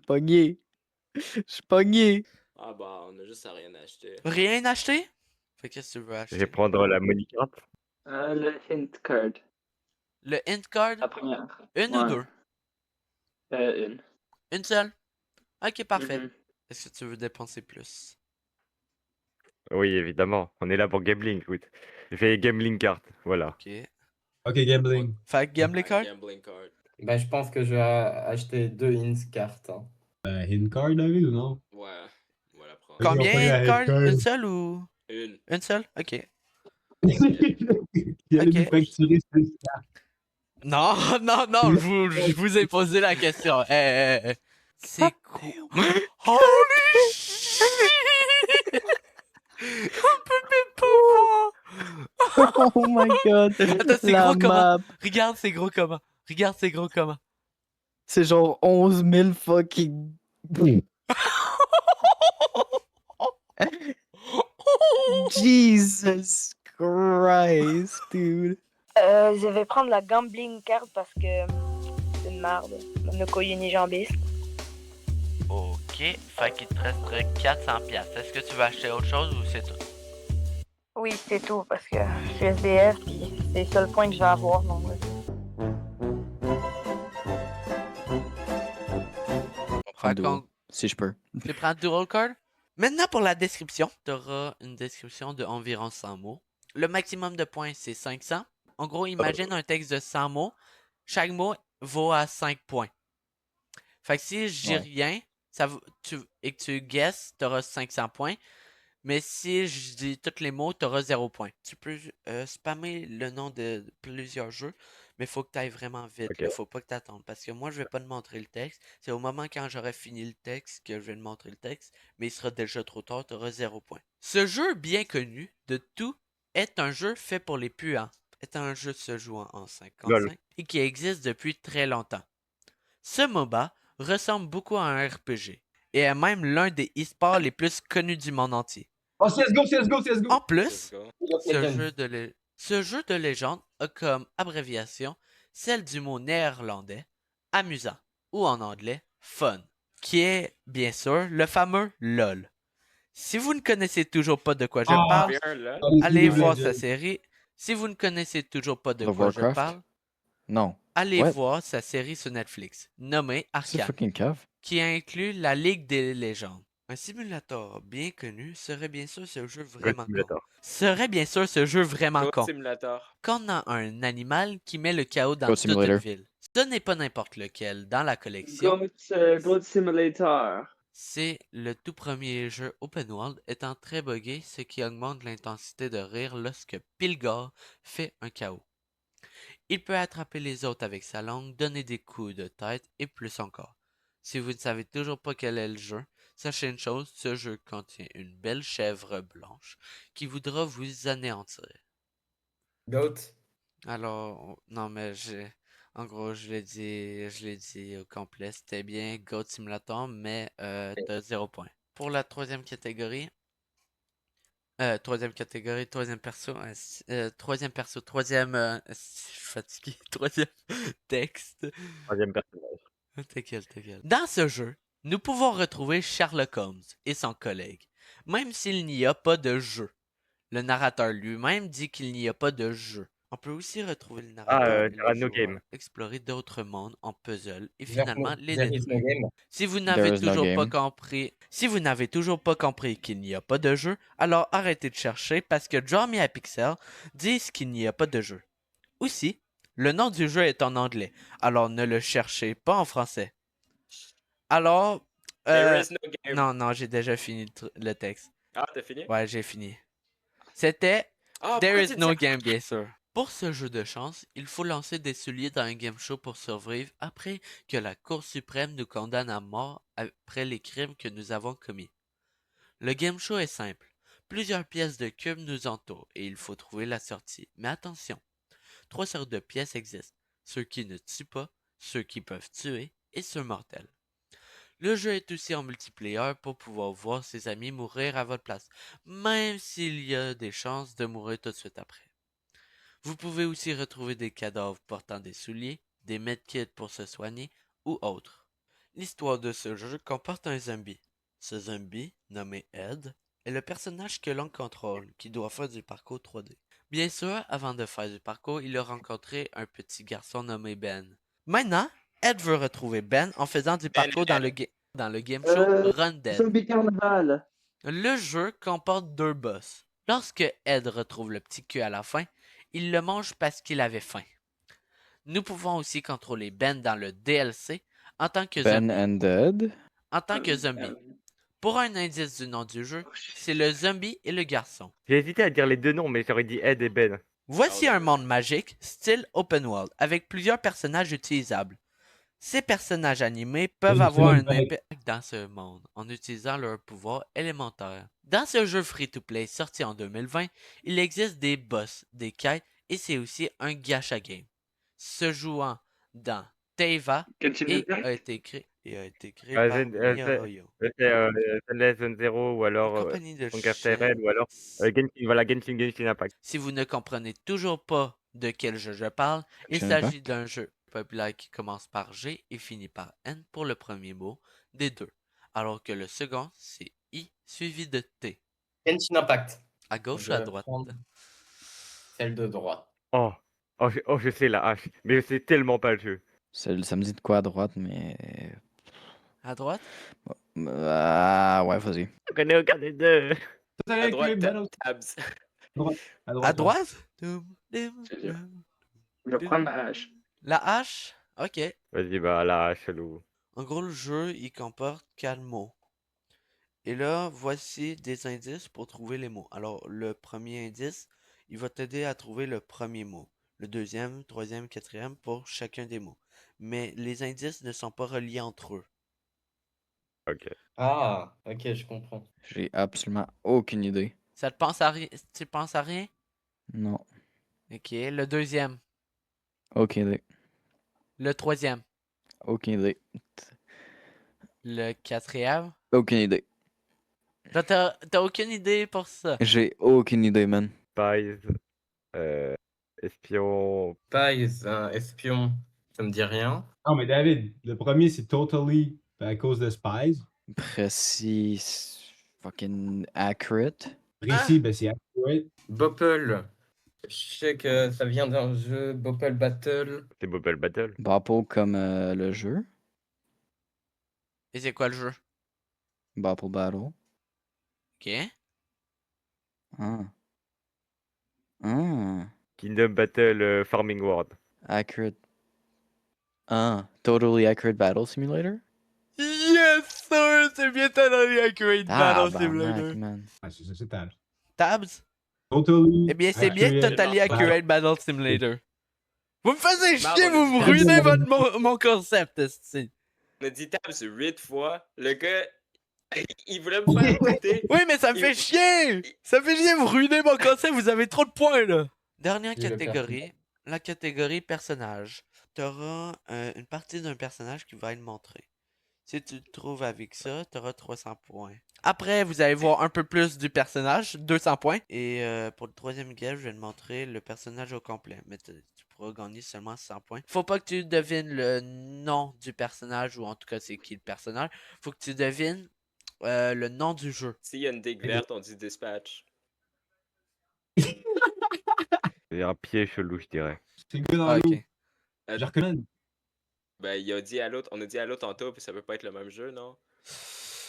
S7: pogné.
S2: Ah bah, on a juste à rien acheter.
S1: Rien acheté? Fait qu'est-ce que tu veux
S6: Je
S1: acheter?
S6: vais prendre la money card.
S5: Le hint card.
S1: Le hint card?
S5: La première.
S1: Une ou
S5: Ouais.
S1: deux?
S5: Une.
S1: Une seule? Ok, parfait.
S5: Mhm.
S1: Est-ce que tu veux dépenser plus?
S6: Oui, évidemment. On est là pour gambling, écoute. Je fais gambling card, voilà.
S1: Ok.
S8: Ok, gambling.
S1: Fait que gambling card?
S2: Gambling card.
S4: Ben, je pense que je vais acheter 2 ins cartes. Hein.
S8: Hint card, David, ou non?
S2: Ouais, on va la prendre.
S8: Ok, on
S1: Combien
S8: fait la
S1: hint
S8: hint
S1: card?
S8: card.
S1: Une seule ou?
S2: Une.
S1: Une seule? Ok.
S8: Il allait
S1: Ok.
S8: nous facturer 6 cartes.
S1: Non, je vous ai posé la question. C'est quoi? Holy shit! On peut même pas voir!
S7: Oh my god.
S1: Attends, c'est
S7: La
S1: gros comment?
S7: map.
S1: Regarde, c'est gros comment? Regarde, c'est gros comment?
S7: C'est genre 11 000 fucking. Jesus Christ, dude.
S3: Je vais prendre la gambling card parce que c'est une merde. Monoco unijambiste.
S1: Ok, fait qu'il te resterait 400$. Est-ce que tu veux acheter autre chose ou c'est tout?
S3: Oui, c'est tout parce que je suis SDF puis
S9: C'est le seul point que je vais avoir, non?
S7: Prends
S1: Fait
S7: duo,
S1: qu'on
S7: si je peux.
S1: tu prends dual card. Maintenant pour la description, tu auras une description de environ 100 mots. Le maximum de points, c'est 500. En gros, imagine un texte de 100 mots. Chaque mot vaut à 5 points. Fait que si je dis
S7: Ouais.
S1: rien et que tu guesses, tu auras 500 points. Mais si je dis tous les mots, tu auras 0 points. Tu peux spammer le nom de plusieurs jeux, mais il faut que tu ailles vraiment vite.
S6: Ok.
S1: Il faut pas que tu attendes. Parce que moi, je vais pas te montrer le texte. C'est au moment quand j'aurai fini le texte que je vais te montrer le texte. Mais il sera déjà trop tard, tu auras 0 points. Ce jeu bien connu de tout est un jeu fait pour les puants. Est un jeu se jouant en 55 et qui existe depuis très longtemps. Ce MOBA ressemble beaucoup à un RPG et est même l'un des e-sports les plus connus du monde entier.
S8: Oh, CSGO, CSGO, CSGO!
S1: En
S2: Let's
S1: plus,
S2: go.
S1: ce jeu de légende a comme abréviation celle du mot néerlandais amusant ou en anglais fun, qui est bien sûr le fameux LOL. Si vous ne connaissez toujours pas de quoi je
S8: Ah,
S1: parle,
S2: Bien là.
S1: allez voir sa série. Si vous ne connaissez toujours pas de
S7: The
S1: quoi je
S7: Warcraft?
S1: parle,
S7: Non.
S1: allez
S7: What?
S1: voir sa série sur Netflix, nommée
S7: C'est
S1: Arcane,
S7: fucking cave.
S1: qui inclut la Ligue des légendes. Un simulateur bien connu serait bien sûr ce jeu
S6: God
S1: vraiment con.
S6: Simulator.
S1: Serait bien sûr ce jeu vraiment
S2: Goat
S1: con.
S2: Simulator.
S1: Quand on a un animal qui met le chaos dans
S7: Goat
S1: toute une
S7: Simulator.
S1: ville. Ce n'est pas n'importe lequel dans la collection.
S5: Goat Simulator.
S1: C'est le tout premier jeu open world étant très buggé, ce qui augmente l'intensité de rire lorsque Pilgar fait un chaos. Il peut attraper les autres avec sa langue, donner des coups de tête et plus encore. Si vous ne savez toujours pas quel est le jeu, sachez une chose, ce jeu contient une belle chèvre blanche qui voudra vous anéantir.
S4: Goat.
S1: Alors, non mais en gros, je l'ai dit au complet, c'était bien Goat Simulator, mais t'as 0 point. Pour la troisième catégorie, troisième perso, je suis fatigué, troisième texte.
S6: Troisième personnage.
S1: T'inquiète. Dans ce jeu, nous pouvons retrouver Sherlock Holmes et son collègue, même s'il n'y a pas de jeu. Le narrateur lui-même dit qu'il n'y a pas de jeu. On peut aussi retrouver le narrateur et le
S6: Tyranno
S1: joueur
S6: Game.
S1: explorer d'autres mondes en puzzle et
S4: There
S1: finalement
S4: no-
S1: les
S4: there is no
S1: détruire.
S4: game.
S1: Si vous
S7: There
S1: n'avez
S7: is no
S1: toujours pas
S7: game.
S1: compris, qu'il n'y a pas de jeu, alors arrêtez de chercher parce que Draw Me a Pixel disent qu'il n'y a pas de jeu. Aussi, le nom du jeu est en anglais, alors ne le cherchez pas en français. Alors,
S2: There is no game.
S1: non, j'ai déjà fini le texte.
S2: Ah, t'as fini?
S1: Ouais, j'ai fini. C'était
S2: Ah,
S1: There
S2: pourquoi
S1: is
S2: tu dis
S1: no
S2: ça?
S1: game, bien sûr. Pour ce jeu de chance, il faut lancer des souliers dans un game show pour survivre après que la Cour suprême nous condamne à mort après les crimes que nous avons commis. Le game show est simple. Plusieurs pièces de cubes nous entourent et il faut trouver la sortie. Mais attention, 3 sortes de pièces existent. Ceux qui ne tuent pas, ceux qui peuvent tuer et ceux mortels. Le jeu est aussi en multiplayer pour pouvoir voir ses amis mourir à votre place, même s'il y a des chances de mourir tout de suite après. Vous pouvez aussi retrouver des cadavres portant des souliers, des medkits pour se soigner ou autres. L'histoire de ce jeu comporte un zombie. Ce zombie, nommé Ed, est le personnage que l'on contrôle, qui doit faire du parcours 3D. Bien sûr, avant de faire du parcours, il a rencontré un petit garçon nommé Ben. Maintenant, Ed veut retrouver Ben en faisant du parcours dans le game show Run Dead.
S5: Zombie Carnaval.
S1: Le jeu comporte 2 boss. Lorsque Ed retrouve le petit cul à la fin, il le mange parce qu'il avait faim. Nous pouvons aussi contrôler Ben dans le DLC en tant que
S7: Ben
S1: zombie.
S7: and Dead?
S1: En tant que zombie. Pour un indice du nom du jeu, c'est le zombie et le garçon.
S6: J'ai hésité à dire les deux noms, mais j'aurais dit Ed et Ben.
S1: Voici un monde magique, style open world, avec plusieurs personnages utilisables. Ces personnages animés peuvent avoir un impact dans ce monde en utilisant leurs pouvoirs élémentaires. Dans ce jeu free-to-play sorti en 2020, il existe des boss, des quêtes et c'est aussi un gacha game. Se jouant dans Teva et a été créé par MiHoYo.
S6: C'est Zenless Zone Zero ou
S1: Une
S6: alors
S1: compagnie de
S6: Conquer Red ou alors Genshin Impact.
S1: Si vous ne comprenez toujours pas de quel jeu je parle, il
S7: Genshin
S1: s'agit
S7: Impact?
S1: d'un jeu populaire qui commence par G et finit par N pour le premier mot des deux, alors que le second c'est I suivi de T.
S4: Genshin Impact.
S1: À gauche
S4: Je
S1: ou à
S4: vais
S1: droite?
S4: prendre celle de droite.
S6: Oh, Je sais la hache, mais je sais tellement pas le jeu.
S7: Ça me dit de quoi à droite, mais.
S1: À droite?
S7: Ah, ouais, vas-y.
S6: Je connais aucun des deux.
S8: Ça
S2: À
S8: avec
S2: droite,
S8: les Battle-
S2: tabs.
S8: À
S1: À
S8: droite. ouais.
S1: droite? Dum, dum,
S5: C'est dur.
S1: dum,
S5: Je
S1: dum.
S5: prends ma hache.
S1: La hache? Ok.
S6: Vas-y, bah la hache, Lou.
S1: En gros, le jeu, il comporte 4 mots. Et là, voici des indices pour trouver les mots. Alors, le premier indice, il va t'aider à trouver le premier mot. Le deuxième, troisième, quatrième pour chacun des mots. Mais les indices ne sont pas reliés entre eux.
S6: Ok.
S4: Ah, ok, je comprends.
S7: J'ai absolument aucune idée.
S1: Ça te pense à rien? Tu penses à rien?
S7: Non,
S1: Ok. Le deuxième.
S7: aucune idée.
S1: Le troisième.
S7: Aucune idée.
S1: Le quatrième.
S7: Aucune idée.
S1: Là, t'as aucune idée pour ça.
S7: J'ai aucune idée, man.
S6: Spies. Espion.
S4: Spies, un espion, ça me dit rien.
S8: Non, mais David, le premier, c'est Totally à cause de Spies.
S7: Précis. Fucking accurate.
S8: Précis, ben c'est accurate.
S4: Bopple. Je sais que ça vient d'un jeu Bopple Battle.
S6: C'est Bopple Battle.
S7: Bopple comme le jeu.
S1: Et c'est quoi le jeu?
S7: Bopple Battle.
S1: Ok.
S7: Ah. Ah.
S6: Kingdom Battle Farming World.
S7: Accurate. Ah. Totally accurate battle simulator?
S1: Yes, sir! C'est bien Totally Accurate Battle
S7: Tabarnak,
S1: Simulator.
S7: man.
S8: Ah, c'est ça, c'est Tabs.
S1: Tabs?
S8: Totally.
S1: Eh bien, c'est bien
S8: accurate
S1: Totally
S8: battle.
S1: Accurate Battle Simulator. Vous me faisiez
S2: Marre,
S1: chier,
S2: on
S1: vous me
S2: a dit
S1: ruinez
S2: Tabs.
S1: mon concept, esti.
S2: On a dit tabs 8 fois. Le gars, il voulait me faire écouter.
S1: Oui, mais ça me fait chier! Ça me fait chier, vous ruinez mon concept, vous avez trop de points, là! Dernière
S4: Oui, le
S1: catégorie, la catégorie personnage. T'auras une partie d'un personnage qui va être montré. Si tu te trouves avec ça, t'auras 300 points. Après, vous allez voir un peu plus du personnage, 200 points. Et pour le troisième gage, je vais te montrer le personnage au complet. Mais tu pourras gagner seulement 100 points. Faut pas que tu devines le nom du personnage, ou en tout cas c'est qui le personnage. Faut que tu devines le nom du jeu.
S2: S'il y a une digue verte, on dit dispatch.
S6: C'est un pied chelou, je dirais.
S8: C'est le gars dans
S1: Ah,
S8: l'eau.
S1: ok.
S8: Je recommande.
S2: Ben, il a dit à l'autre, on a dit à l'autre tantôt, puis ça peut pas être le même jeu, non?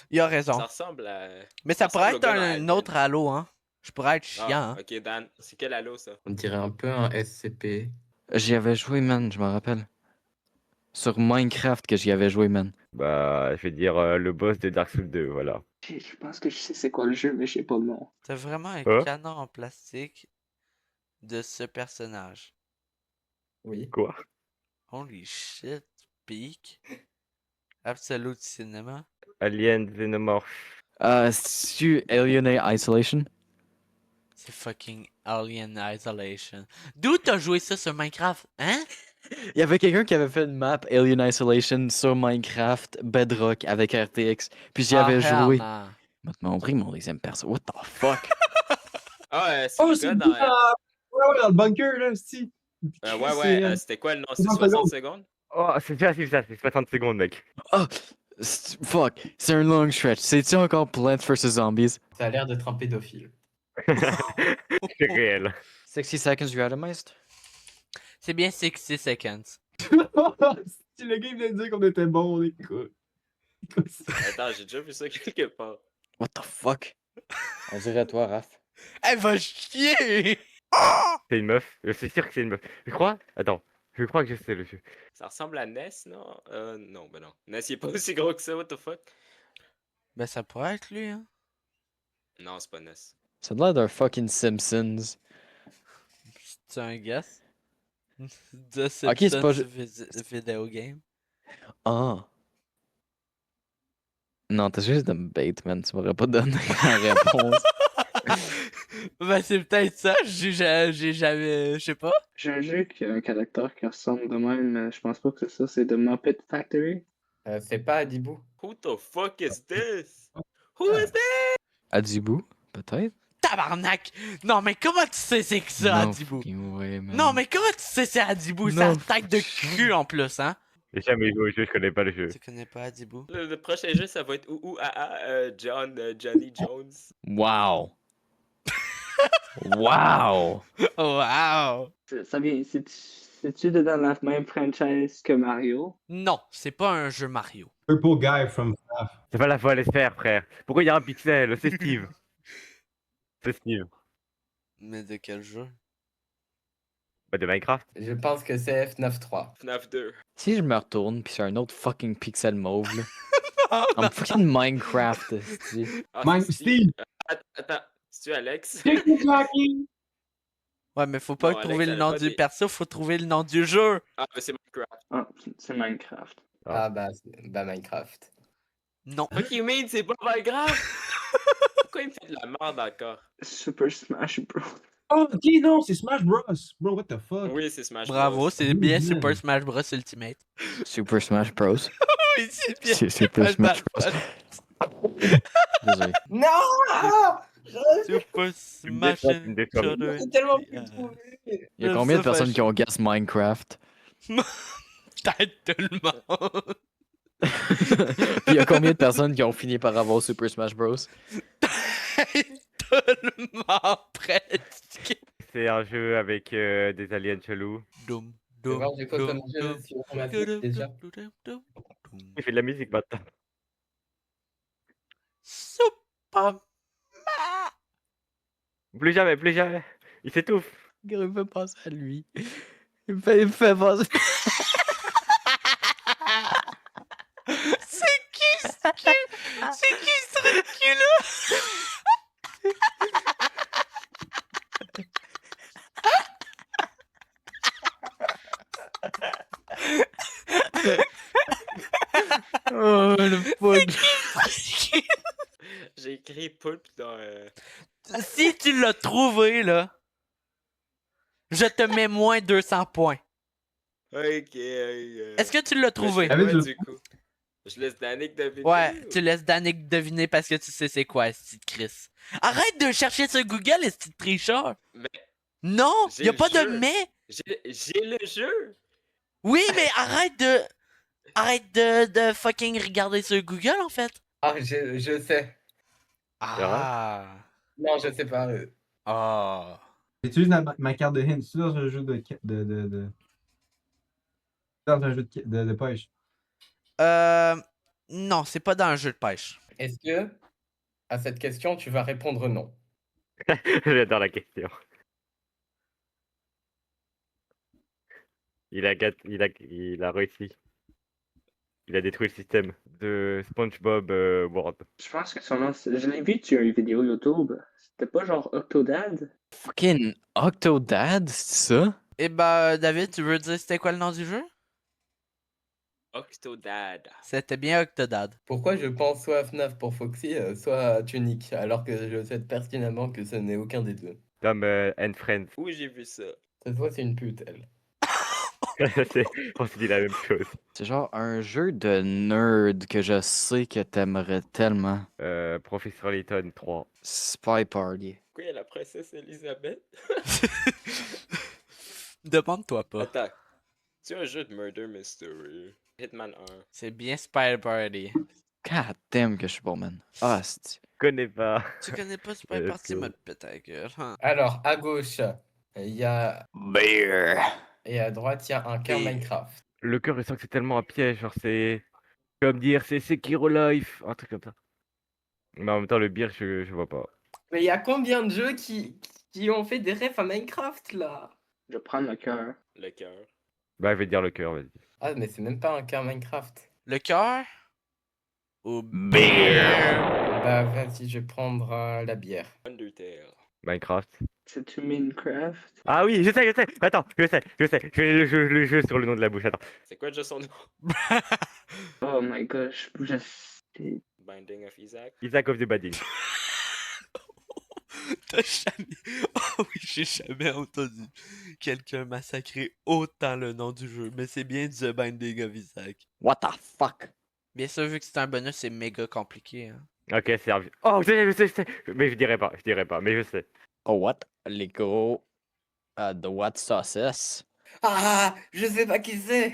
S1: Il a raison.
S2: Ça ressemble à.
S1: Mais ça
S2: ça
S1: pourrait
S2: ressemble
S1: être
S2: au gars dans
S1: un
S2: Alien.
S1: autre Halo, hein. Je pourrais être chiant,
S2: Ah,
S1: hein.
S2: ok, Dan. C'est quel Halo, ça?
S4: On dirait un peu un SCP.
S7: J'y avais joué, man, je me rappelle. Sur Minecraft que j'y avais joué, man.
S6: Bah, je vais dire le boss de Dark Souls 2, voilà.
S5: Je pense que je sais c'est quoi le jeu, mais je sais pas le nom.
S1: C'est vraiment un
S6: Hein?
S1: canon en plastique de ce personnage.
S4: Oui.
S6: Quoi?
S1: Holy shit, peak. Absolute Cinema.
S6: Alien Xenomorph.
S7: C'est-tu Alien Isolation?
S1: C'est fucking Alien Isolation. D'où t'as joué ça sur Minecraft, hein?
S7: Il y avait quelqu'un qui avait fait une map Alien Isolation sur Minecraft Bedrock avec RTX. Puis j'y avais
S1: Ah, hell
S7: joué.
S1: nah.
S7: M'a te montré mon deuxième perso. What the fuck?
S2: Ah, c'est
S8: Oh,
S2: le
S8: c'est
S2: gars
S8: le
S2: dans.
S8: gars ouais, dans le bunker, là, si.
S2: C'était quoi le nom? C'est
S8: 60
S2: 60 secondes?
S6: Oh, c'est facile ça, c'est 60 secondes, mec.
S7: Oh! Fuck! C'est un long stretch. C'est-tu encore Plants vs Zombies?
S4: Ça a l'air d'être un pédophile.
S6: C'est réel.
S7: 60 seconds randomized?
S1: C'est bien 60 seconds.
S8: Si le gars vient de dire qu'on était bon, on écoute.
S2: Attends, j'ai déjà vu ça quelque part.
S7: What the fuck? On dirait toi, Raph.
S1: Elle va chier!
S6: C'est une meuf. Je suis sûr que c'est une meuf. Je crois. Attends. Je crois que je sais le jeu.
S2: Ça ressemble à Ness, non? Non, ben non. Ness, il est pas aussi gros que ça, what the fuck?
S1: Ben, ça pourrait être lui, hein.
S2: Non, c'est pas Ness.
S7: Ça a l'air d'un fucking Simpsons.
S1: C'est un guess? The
S7: Ok, c'est pas
S1: Simpsons video game.
S7: Ah. Non, t'as juste de me bait, man. Tu m'aurais pas donné la réponse.
S1: Ben, c'est peut-être ça. J'ai jamais. Je sais pas.
S5: J'ai un jeu qui a un caractère qui ressemble de même, mais je pense pas que c'est ça. C'est The Muppet Factory.
S4: C'est pas Adibou.
S2: Who the fuck is this? Who is this?
S7: Adibou, peut-être?
S1: Tabarnak! Non, mais comment tu sais c'est que ça,
S7: No
S1: Adibou?
S7: fucking way, man.
S1: Non, mais comment tu sais c'est Adibou? C'est
S7: No
S1: la tête de cul en plus, hein?
S6: J'ai jamais joué au jeu, je connais pas le jeu.
S1: Tu connais pas Adibou?
S2: Le prochain jeu, ça va être Johnny Jones.
S7: Wow. Wow!
S1: Wow!
S5: Ça vient. C'est-tu dans la même franchise que Mario?
S1: Non, c'est pas un jeu Mario.
S8: Purple guy from FNAF.
S6: C'est pas la fois à laisser faire, frère. Pourquoi il y a un pixel? C'est Steve. C'est Steve.
S1: Mais de quel jeu?
S6: Bah, de Minecraft.
S4: Je pense que c'est FNAF 3.
S2: FNAF 2.
S7: Si je me retourne, puis c'est un autre fucking pixel mauve, là. I'm fucking Minecraft, esti.
S2: Ah,
S8: Mike,
S2: c'est
S8: Steve!
S2: Attends, c'est-tu Alex?
S1: Ouais, mais faut pas
S2: Bon,
S1: trouver
S2: Alex,
S1: le
S2: elle
S1: nom
S2: a pas
S1: du
S2: des-
S1: perso, faut trouver le nom du jeu.
S2: Ah, mais c'est Minecraft.
S5: Ah, c'est Minecraft.
S4: Ah bah, Minecraft.
S1: Non.
S2: Fuck you mean, c'est pas Minecraft? Pourquoi il me fait de la merde encore?
S5: Super Smash Bros.
S8: Oh, ok, non, c'est Smash Bros. Bro, what the fuck?
S2: Oui, c'est Smash
S1: Bravo,
S2: Bros.
S1: c'est bien
S8: Génial.
S1: Super Smash Bros Ultimate.
S7: Super Smash Bros.
S1: Oui, c'est bien.
S7: C'est Super Smash Bros. Désolé.
S4: Non!
S1: Super Smash
S6: une déconne.
S1: Children.
S4: J'ai tellement pu trouver.
S7: Il y a combien de personnes qui ont guess Minecraft?
S1: Peut-être tout le monde.
S7: Puis il y a combien de personnes qui ont fini par avoir Super Smash Bros?
S1: Tout le monde presque.
S6: C'est un jeu avec des aliens chelous.
S1: Doum,
S4: Je vais
S1: doum,
S4: voir du coup
S1: doum,
S4: comme jeu
S1: doum,
S4: sur ma fille
S1: doum,
S4: déjà.
S1: doum, doum, doum, doum.
S6: Il fait de la musique maintenant.
S1: Super.
S6: Plus jamais, plus jamais. Il s'étouffe.
S7: Il me fait penser à lui. Il me fait penser.
S1: C'est qui ce truc-là?
S7: Oh, le poudre.
S2: J'ai écrit Poulpe dans.
S1: Si tu l'as trouvé, là, je te mets moins 200 points.
S2: Ok.
S1: Est-ce que tu l'as trouvé?
S8: Avec le-
S2: Du coup. Je laisse Danick deviner.
S1: Ouais,
S2: ou-
S1: tu laisses Danick deviner parce que tu sais c'est quoi, ce Chris. Arrête de chercher sur Google, ce tricheur.
S2: Mais-
S1: Non,
S2: J'ai
S1: y a
S2: le
S1: pas de
S2: jeu.
S1: mais.
S2: J'ai le jeu.
S1: Oui, mais arrête de fucking regarder sur Google, en fait.
S4: Ah, je sais.
S1: Ah.
S4: Non, je sais pas.
S1: Ah.
S8: J'utilise ma carte de hint. C'est dans un jeu dans un jeu de pêche.
S1: Non, c'est pas dans un jeu de pêche.
S4: Est-ce que, à cette question, tu vas répondre non?
S6: J'adore la question. Il a réussi. Il a détruit le système de SpongeBob World.
S5: Je pense que son nom, je l'ai vu sur une vidéo YouTube. C'était pas genre Octodad?
S7: Fucking Octodad, c'est ça?
S1: Eh ben, David, tu veux dire c'était quoi le nom du jeu?
S2: Octodad.
S1: C'était bien Octodad.
S4: Pourquoi je pense soit à FNAF pour Foxy, soit à Tunic, alors que je sais pertinemment que ce n'est aucun des deux.
S6: Tom and Friends.
S2: Où j'ai vu ça?
S4: Cette fois, c'est une pute, elle.
S6: On s'est dit la même chose.
S7: C'est genre un jeu de nerd que je sais que t'aimerais tellement.
S6: Professeur Layton 3.
S7: Spy Party.
S2: Pourquoi il y a la princesse Elisabeth?
S1: Demande-toi pas.
S2: Attends. C'est un jeu de Murder Mystery. Hitman 1.
S1: C'est bien Spy Party.
S7: God damn que je suis bon, man. Ah, c'est...
S6: Connais pas.
S1: Tu connais pas Spy
S6: Let's
S1: Party,
S6: go.
S1: m'a pété la gueule. Hein?
S4: Alors, à gauche, il y a...
S7: Beer.
S4: Et à droite, il y a un cœur
S1: Et-
S4: Minecraft.
S6: Le cœur, je sens que c'est tellement un piège. Genre, c'est comme dire c'est Sekiro Life. Un truc comme ça. Mais en même temps, le beer, je vois pas.
S4: Mais il y a combien de jeux qui ont fait des refs à Minecraft, là?
S5: Je vais prendre le cœur.
S2: Le cœur.
S6: Bah, je vais te dire le cœur, vas-y.
S4: Ah, mais c'est même pas un cœur Minecraft.
S1: Le cœur? Ou
S4: Bah, vas-y, je vais prendre la bière.
S2: Undertale.
S6: Minecraft.
S5: C'est-tu Minecraft?
S6: Ah oui, je sais. Attends, je sais. Je vais le jeu sur le nom de la bouche. Attends.
S2: C'est quoi déjà son nom?
S5: Oh my gosh, je sais.
S2: Binding of Isaac.
S6: Isaac of the Badding.
S1: T'as jamais. Oh oui, j'ai jamais entendu quelqu'un massacrer autant le nom du jeu. Mais c'est bien The Binding of Isaac.
S7: What the fuck?
S1: Bien sûr, vu que c'est un bonus, c'est méga compliqué. Hein.
S6: Ok, servi. Oh, je sais. Mais je dirais pas, mais je sais.
S7: Oh, what? Lego. The what sauces?
S4: Ah, je sais pas qui c'est.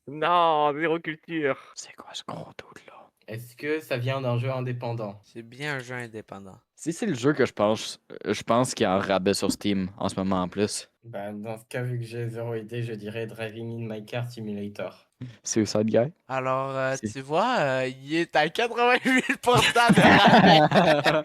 S6: Non, zéro culture.
S7: C'est quoi ce gros doute là?
S4: Est-ce que ça vient d'un jeu indépendant?
S1: C'est bien un jeu indépendant.
S7: Si c'est le jeu que je pense qu'il y a un rabais sur Steam en ce moment en plus.
S4: Bah, dans ce cas, vu que j'ai zéro idée, je dirais Driving in My Car Simulator.
S7: Suicide Guy.
S1: Alors,
S7: Si.
S1: tu vois, il est à 88% de rabais.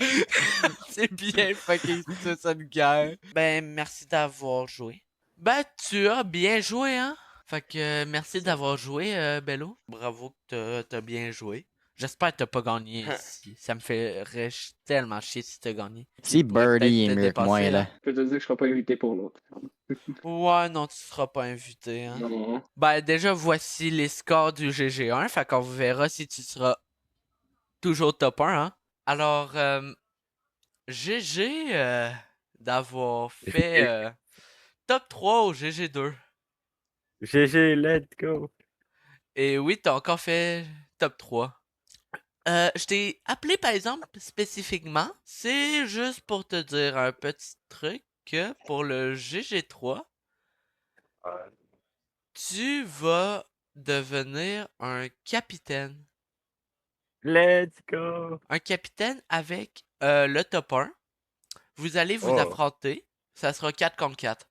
S1: C'est bien fucking ça, cette guerre. Ben, merci d'avoir joué. Ben, tu as bien joué, hein? Fait que merci d'avoir joué, Bello. Bravo que t'as bien joué. J'espère que t'as pas gagné ici. Ça me ferait tellement chier si t'as gagné.
S7: Si
S1: Tu pourrais
S7: Birdie
S1: peut-être
S7: est
S1: te
S7: mieux que moi,
S1: dépasser,
S7: là.
S1: hein.
S5: Je peux te dire que je serai pas invité pour l'autre.
S1: Ouais, non, tu seras pas invité, hein.
S5: Non.
S1: Ben, déjà, voici les scores du GG1. Fait qu'on verra si tu seras toujours top 1, hein. Alors, GG d'avoir fait top 3 au GG2.
S6: GG, let's go.
S1: Et oui, t'as encore fait top 3. Je t'ai appelé par exemple spécifiquement. C'est juste pour te dire un petit truc que pour le GG3, tu vas devenir un capitaine.
S6: Let's go.
S1: Un capitaine avec le top 1. Vous allez vous
S6: Oh.
S1: affronter. Ça sera 4 contre 4.